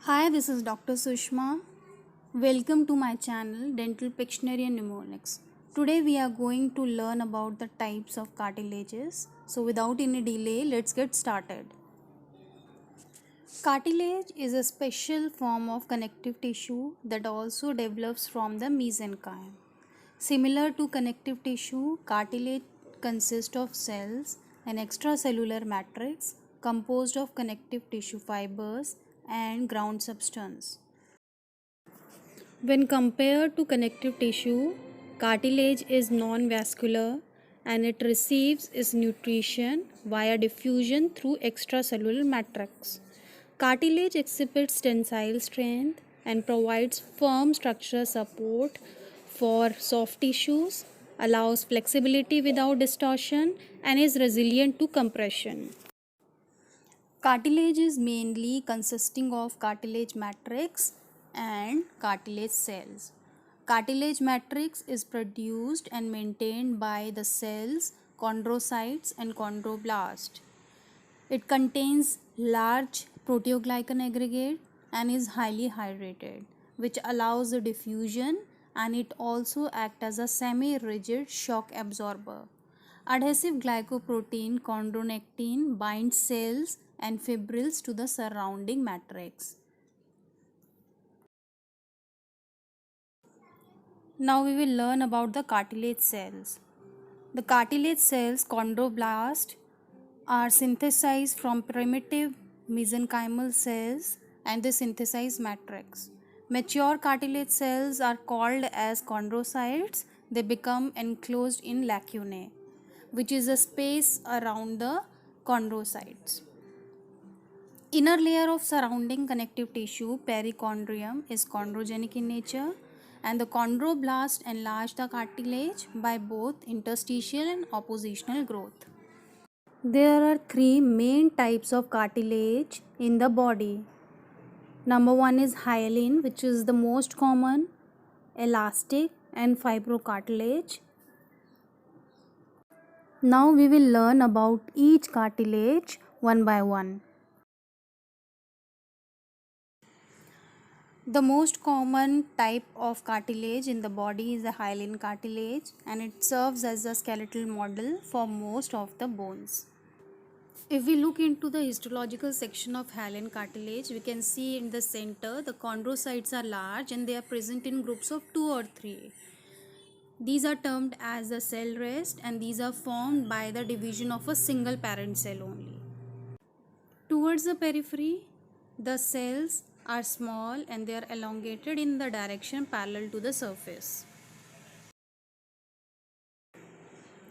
Hi, this is Dr. Sushma. Welcome to my channel Dental Pictionary and Mnemonics. Today we are going to learn about the types of cartilages. So without any delay, let's get started. Cartilage is a special form of connective tissue that also develops from the mesenchyme. Similar to connective tissue, cartilage consists of cells, an extracellular matrix composed of connective tissue fibers and ground substance. When compared to connective tissue, cartilage is non-vascular and it receives its nutrition via diffusion through extracellular matrix. Cartilage exhibits tensile strength and provides firm structural support for soft tissues, allows flexibility without distortion, and is resilient to compression. Cartilage is mainly consisting of cartilage matrix and cartilage cells. Cartilage matrix is produced and maintained by the cells, chondrocytes and chondroblast. It contains large proteoglycan aggregate and is highly hydrated, which allows the diffusion, and it also acts as a semi-rigid shock absorber. Adhesive glycoprotein chondronectin binds cells and fibrils to the surrounding matrix. Now we will learn about the cartilage cells. The cartilage cells, chondroblast, are synthesized from primitive mesenchymal cells and they synthesize matrix. Mature cartilage cells are called as chondrocytes. They become enclosed in lacunae, which is a space around the chondrocytes. Inner layer of surrounding connective tissue, perichondrium, is chondrogenic in nature, and the chondroblast enlarge the cartilage by both interstitial and oppositional growth. There are three main types of cartilage in the body. Number one is hyaline, which is the most common, elastic and fibrocartilage. Now we will learn about each cartilage one by one. The most common type of cartilage in the body is the hyaline cartilage, and it serves as a skeletal model for most of the bones. If we look into the histological section of hyaline cartilage, we can see in the center the chondrocytes are large and they are present in groups of 2 or 3. These are termed as the cell rest, and these are formed by the division of a single parent cell only. Towards the periphery, the cells are small and they are elongated in the direction parallel to the surface.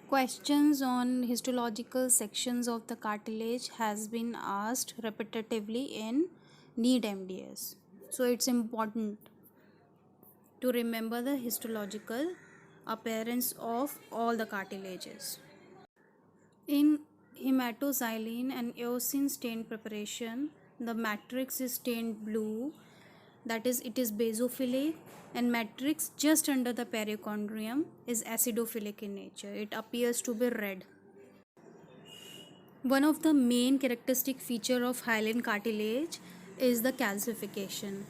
Questions on histological sections of the cartilage has been asked repetitively in NEET MDS. So it's important to remember the histological appearance of all the cartilages. In hematoxylin and eosin stain preparation, the matrix is stained blue, that is, it is basophilic, and matrix just under the perichondrium is acidophilic in nature. It appears to be red. One of the main characteristic feature of hyaline cartilage is the calcification.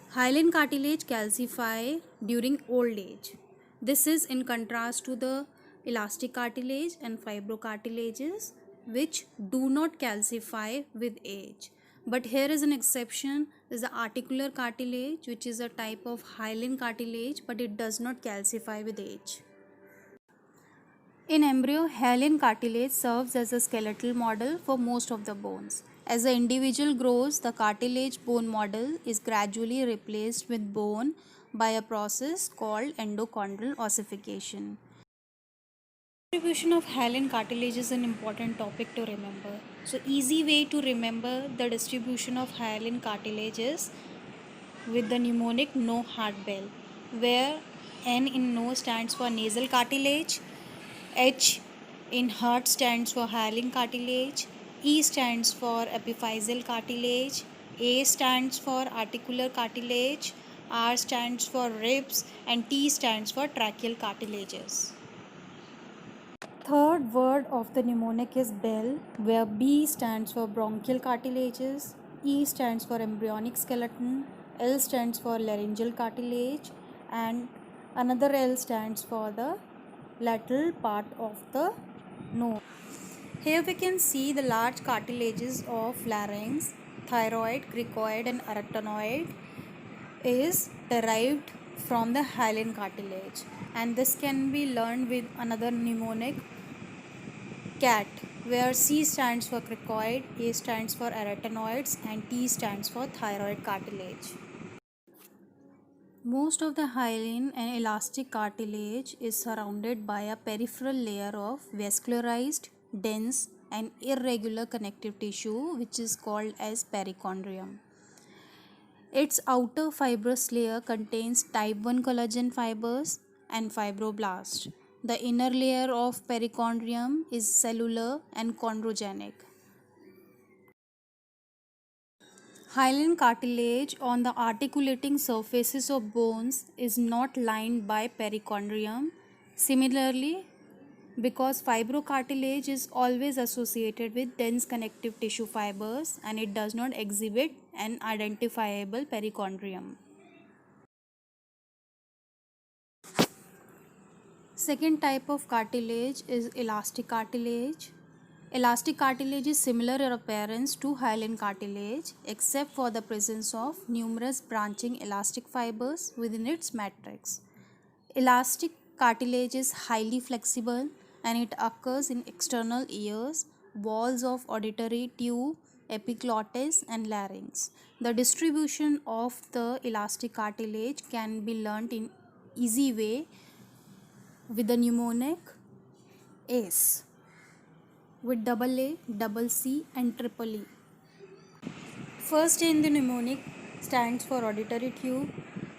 Hyaline cartilage calcify during old age. This is in contrast to the elastic cartilage and fibrocartilages, which do not calcify with age. But here is an exception, is the articular cartilage, which is a type of hyaline cartilage, but it does not calcify with age. In embryo, hyaline cartilage serves as a skeletal model for most of the bones. As the individual grows, the cartilage bone model is gradually replaced with bone by a process called endochondral ossification. Distribution of hyaline cartilage is an important topic to remember. So easy way to remember the distribution of hyaline cartilage is with the mnemonic no heart bell, where N in no stands for nasal cartilage, H in heart stands for hyaline cartilage, E stands for epiphyseal cartilage, A stands for articular cartilage, R stands for ribs, and T stands for tracheal cartilages. Third word of the mnemonic is bell, where B stands for bronchial cartilages, E stands for embryonic skeleton, L stands for laryngeal cartilage, and another L stands for the lateral part of the nose. Here we can see the large cartilages of larynx, thyroid, cricoid and arytenoid is derived from the hyaline cartilage, and this can be learned with another mnemonic CAT, where C stands for cricoid, A stands for arytenoids and T stands for thyroid cartilage. Most of the hyaline and elastic cartilage is surrounded by a peripheral layer of vascularized, dense and irregular connective tissue which is called as perichondrium. Its outer fibrous layer contains type 1 collagen fibers and fibroblasts. The inner layer of perichondrium is cellular and chondrogenic. Hyaline cartilage on the articulating surfaces of bones is not lined by perichondrium. Similarly, because fibrocartilage is always associated with dense connective tissue fibers and it does not exhibit an identifiable perichondrium. Second type of cartilage is elastic cartilage. Elastic cartilage is similar in appearance to hyaline cartilage except for the presence of numerous branching elastic fibers within its matrix. Elastic cartilage is highly flexible and it occurs in external ears, walls of auditory tube, epiglottis and larynx. The distribution of the elastic cartilage can be learnt in easy way with the mnemonic ACE with double A, double C and triple E. First A in the mnemonic stands for auditory tube,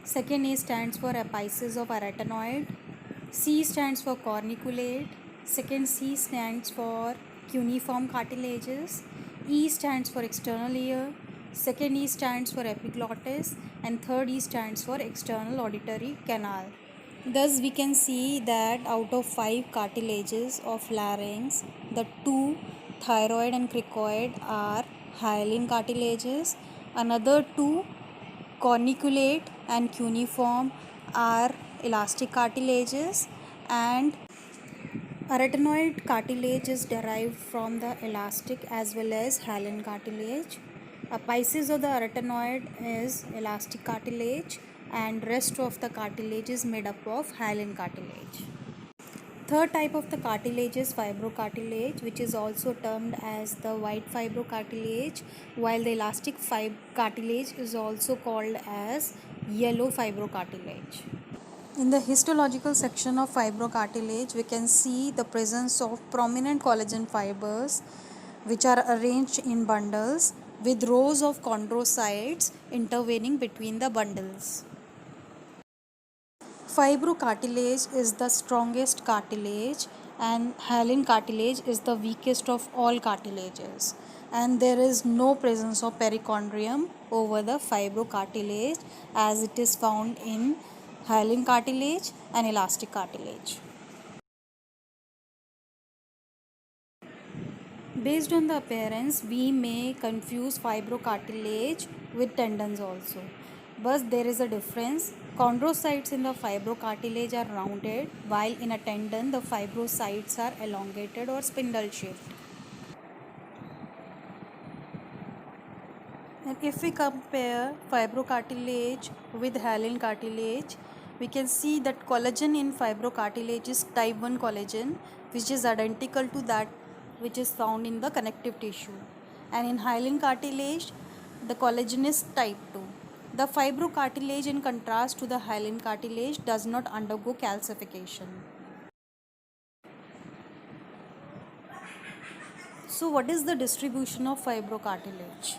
second A stands for apices of arytenoid, C stands for corniculate, second C stands for cuneiform cartilages, E stands for external ear, second E stands for epiglottis and third E stands for external auditory canal. Thus we can see that out of 5 cartilages of larynx, the 2 thyroid and cricoid are hyaline cartilages, another 2 corniculate and cuneiform are elastic cartilages, and arytenoid cartilage is derived from the elastic as well as hyaline cartilage. Apices of the arytenoid is elastic cartilage and rest of the cartilage is made up of hyaline cartilage. Third type of the cartilage is fibrocartilage, which is also termed as the white fibrocartilage, while the elastic cartilage is also called as yellow fibrocartilage. In the histological section of fibrocartilage, we can see the presence of prominent collagen fibers which are arranged in bundles with rows of chondrocytes intervening between the bundles. Fibrocartilage is the strongest cartilage and hyaline cartilage is the weakest of all cartilages, and there is no presence of perichondrium over the fibrocartilage as it is found in hyaline cartilage and elastic cartilage. Based on the appearance, we may confuse fibrocartilage with tendons also. But there is a difference. Chondrocytes in the fibrocartilage are rounded, while in a tendon the fibrocytes are elongated or spindle shaped. And if we compare fibrocartilage with hyaline cartilage, we can see that collagen in fibrocartilage is type 1 collagen, which is identical to that which is found in the connective tissue. And in hyaline cartilage, the collagen is type 2. The fibrocartilage, in contrast to the hyaline cartilage, does not undergo calcification. So what is the distribution of fibrocartilage?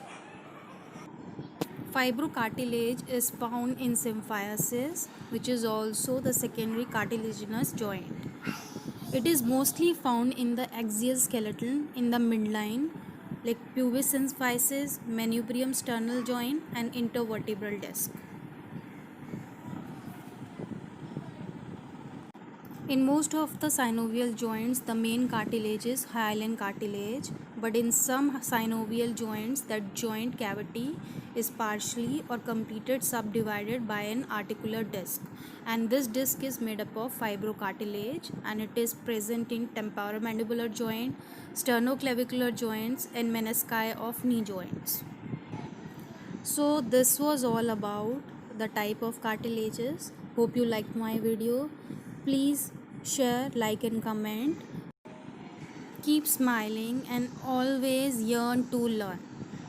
Fibrocartilage is found in symphysis, which is also the secondary cartilaginous joint. It is mostly found in the axial skeleton in the midline, like pubis symphysis, manubrium sternal joint and intervertebral disc. In most of the synovial joints, the main cartilage is hyaline cartilage, but in some synovial joints, that joint cavity is partially or completely subdivided by an articular disc, and this disc is made up of fibrocartilage, and it is present in temporomandibular joint, sternoclavicular joints, and menisci of knee joints. So this was all about the type of cartilages. Hope you liked my video. Please share, like and comment. Keep smiling and always yearn to learn.